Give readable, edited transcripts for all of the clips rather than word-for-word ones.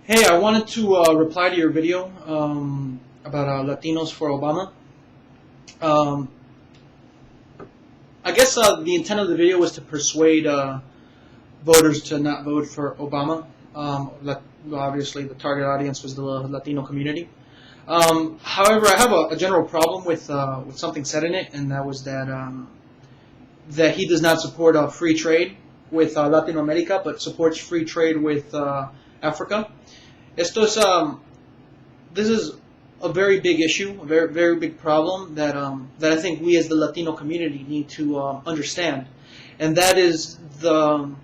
Hey, I wanted to reply to your video about Latinos for Obama. Um, I guess the intent of the video was to persuade voters to not vote for Obama. Obviously, the target audience was the Latino community. However, I have a general problem with something said in it, and that was that he does not support free trade with Latin America, but supports free trade with Africa. This is a very big issue, a very very big problem that I think we as the Latino community need to understand, and that is the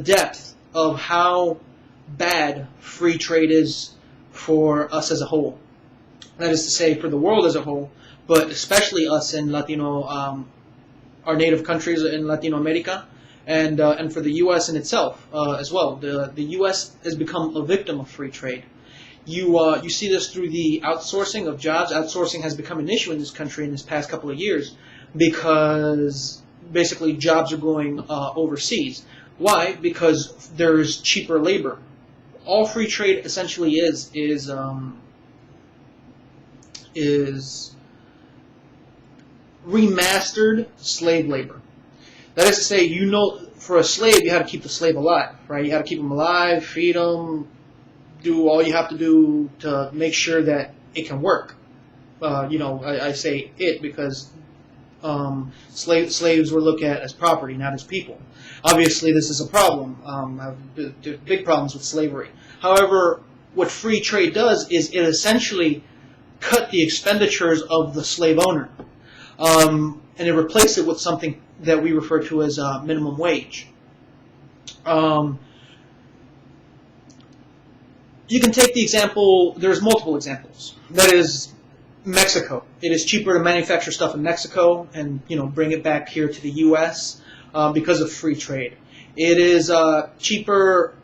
depth of how bad free trade is for us as a whole. That is to say, for the world as a whole, but especially us in Latino, our native countries in Latino America, and for the U.S. in itself as well. The U.S. has become a victim of free trade. You see this through the outsourcing of jobs. Outsourcing has become an issue in this country in this past couple of years because basically jobs are going overseas. Why? Because there's cheaper labor. All free trade essentially is remastered slave labor. That is to say, for a slave, you have to keep the slave alive, right? You have to keep him alive, feed him, do all you have to do to make sure that it can work. I say it because slaves were looked at as property, not as people. Obviously, this is a problem. I have big problems with slavery. However, what free trade does is it essentially cut the expenditures of the slave owner, and it replaced it with something that we refer to as minimum wage. You can take the example, there's multiple examples. That is Mexico. It is cheaper to manufacture stuff in Mexico and bring it back here to the U.S. Because of free trade. It is cheaper.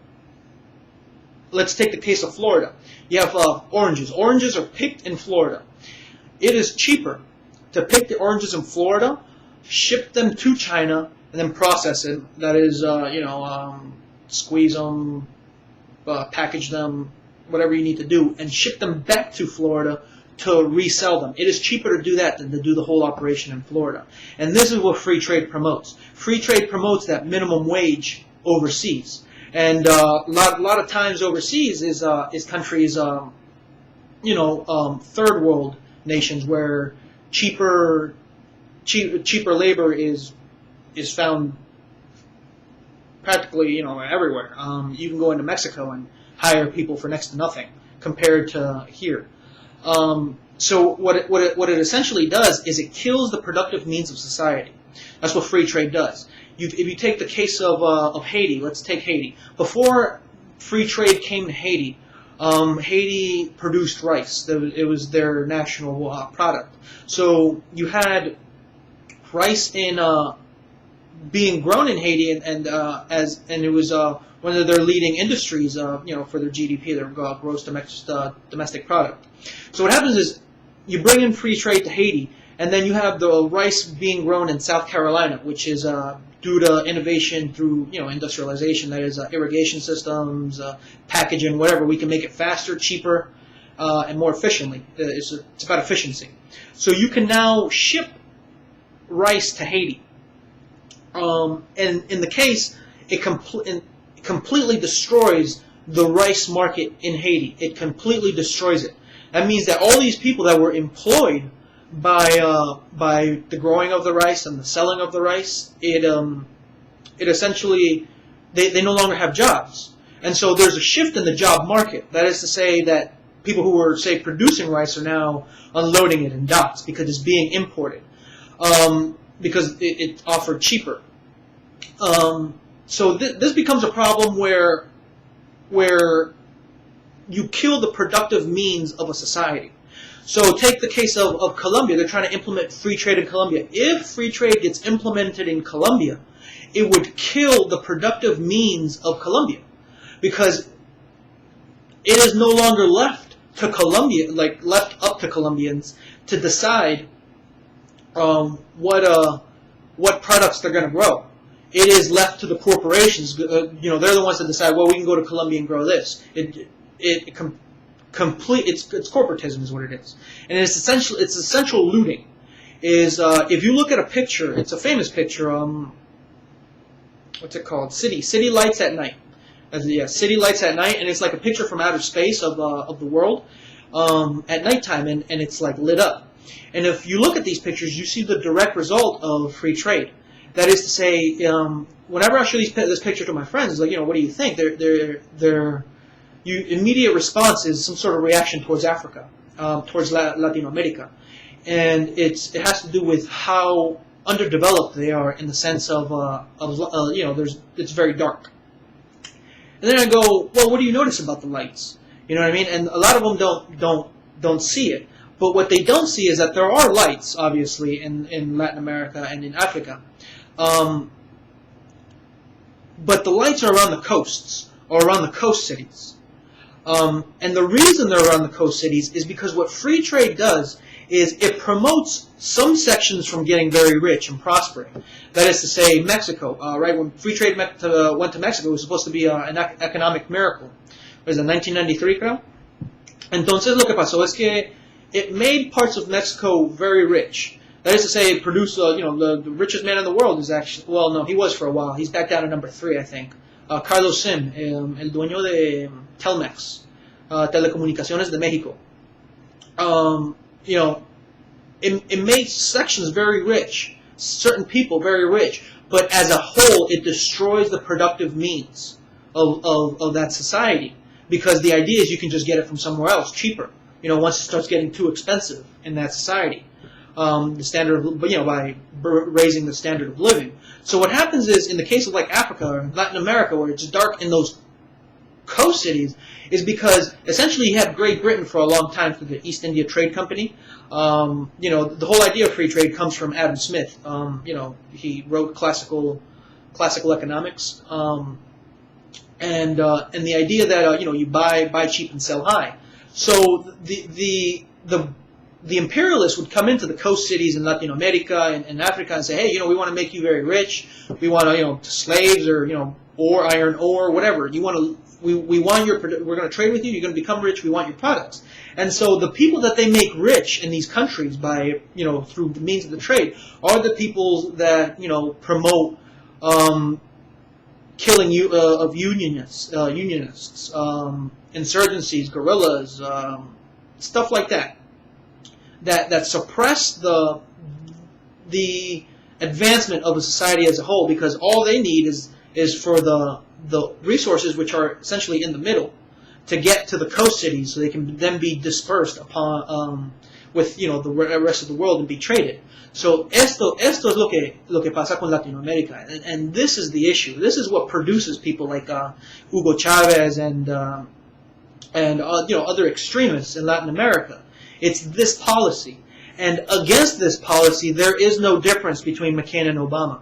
Let's take the case of Florida. You have oranges. Oranges are picked in Florida. It is cheaper to pick the oranges in Florida, ship them to China, and then process it. That is, squeeze them, package them, whatever you need to do, and ship them back to Florida to resell them. It is cheaper to do that than to do the whole operation in Florida. And this is what free trade promotes. Free trade promotes that minimum wage overseas. And a lot of times overseas is countries, third world nations where cheaper labor is found practically everywhere. You can go into Mexico and hire people for next to nothing compared to here. So what it essentially does is it kills the productive means of society. That's what free trade does. If you take the case of Haiti, let's take Haiti. Before free trade came to Haiti, Haiti produced rice. It was their national product. So you had rice being grown in Haiti, and it was one of their leading industries, for their GDP, their gross domestic product. So what happens is you bring in free trade to Haiti, and then you have the rice being grown in South Carolina, which is due to innovation through industrialization, that is irrigation systems, packaging, whatever. We can make it faster, cheaper, and more efficiently. It's about efficiency. So you can now ship rice to Haiti. And in the case, it completely destroys the rice market in Haiti. It completely destroys it. That means that all these people that were employed by the growing of the rice and the selling of the rice, it essentially they no longer have jobs. And so there's a shift in the job market. That is to say that people who were, say, producing rice are now unloading it in docks because it's being imported. Because it offered cheaper. So this becomes a problem where you kill the productive means of a society. So take the case of Colombia. They're trying to implement free trade in Colombia. If free trade gets implemented in Colombia, it would kill the productive means of Colombia because it is no longer left up to Colombians to decide what products they're going to grow. it is left to the corporations. They're the ones that decide. Well, we can go to Colombia and grow this. It's corporatism is what it is, and it's essential looting. Is if you look at a picture, it's a famous picture. What's it called? City lights at night. City lights at night, and it's like a picture from outer space of the world at nighttime, and it's like lit up. And if you look at these pictures, you see the direct result of free trade. That is to say, whenever I show this picture to my friends, it's like, what do you think? Immediate response is some sort of reaction towards Africa, towards Latino America, and it has to do with how underdeveloped they are in the sense of it's very dark. And then I go, well, what do you notice about the lights? You know what I mean? And a lot of them don't see it. But what they don't see is that there are lights, obviously, in Latin America and in Africa. But the lights are around the coasts, or around the coast cities. And the reason they're around the coast cities is because what free trade does is it promotes some sections from getting very rich and prospering. That is to say, Mexico, right? When free trade went to Mexico, it was supposed to be an economic miracle. Was it 1993, creo? Entonces lo que pasó es que it made parts of Mexico very rich. That is to say, it produced, the richest man in the world is actually, well, no, he was for a while. He's back down to number 3, I think. Carlos Sim, el dueño de Telmex, Telecomunicaciones de México. It made sections very rich, certain people very rich, but as a whole, it destroys the productive means of that society, because the idea is you can just get it from somewhere else cheaper. Once it starts getting too expensive in that society, the standard of, by raising the standard of living. So what happens is, in the case of like Africa or Latin America, where it's dark in those coast cities, is because essentially you had Great Britain for a long time through the East India Trade Company. The whole idea of free trade comes from Adam Smith. He wrote classical economics, and the idea that you buy cheap and sell high. So the imperialists would come into the coast cities in Latin America and Africa and say, hey, we want to make you very rich. We want slaves or iron ore, whatever. We want we're going to trade with you. You're going to become rich. We want your products. And so the people that they make rich in these countries by through the means of the trade are the people that promote killing of unionists, insurgencies, guerrillas, stuff like that. That suppress the advancement of a society as a whole, because all they need is for the resources, which are essentially in the middle, to get to the coast cities, so they can then be dispersed upon with the rest of the world and be traded. So esto es lo que pasa con Latinoamérica, and this is the issue. This is what produces people like Hugo Chavez and other extremists in Latin America. It's this policy, and against this policy, there is no difference between McCain and Obama.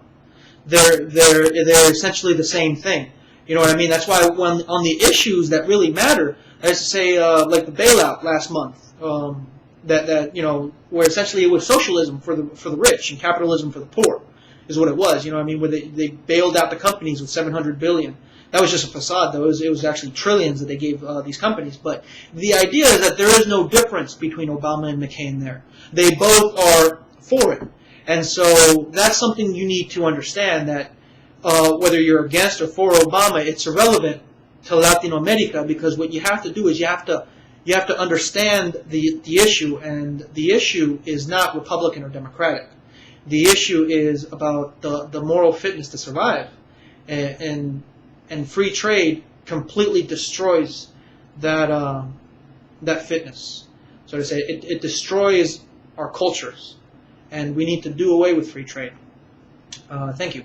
They're essentially the same thing. You know what I mean? That's why on the issues that really matter, I used to say like the bailout last month, where essentially it was socialism for the rich and capitalism for the poor, is what it was. Where they bailed out the companies with $700 billion. That was just a facade, though. It was actually trillions that they gave these companies. But the idea is that there is no difference between Obama and McCain there. They both are for it. And so that's something you need to understand, that whether you're against or for Obama, it's irrelevant to Latin America, because what you have to do is you have to understand the issue, and the issue is not Republican or Democratic. The issue is about the moral fitness to survive, and free trade completely destroys that fitness. So to say, it destroys our cultures, and we need to do away with free trade. Thank you.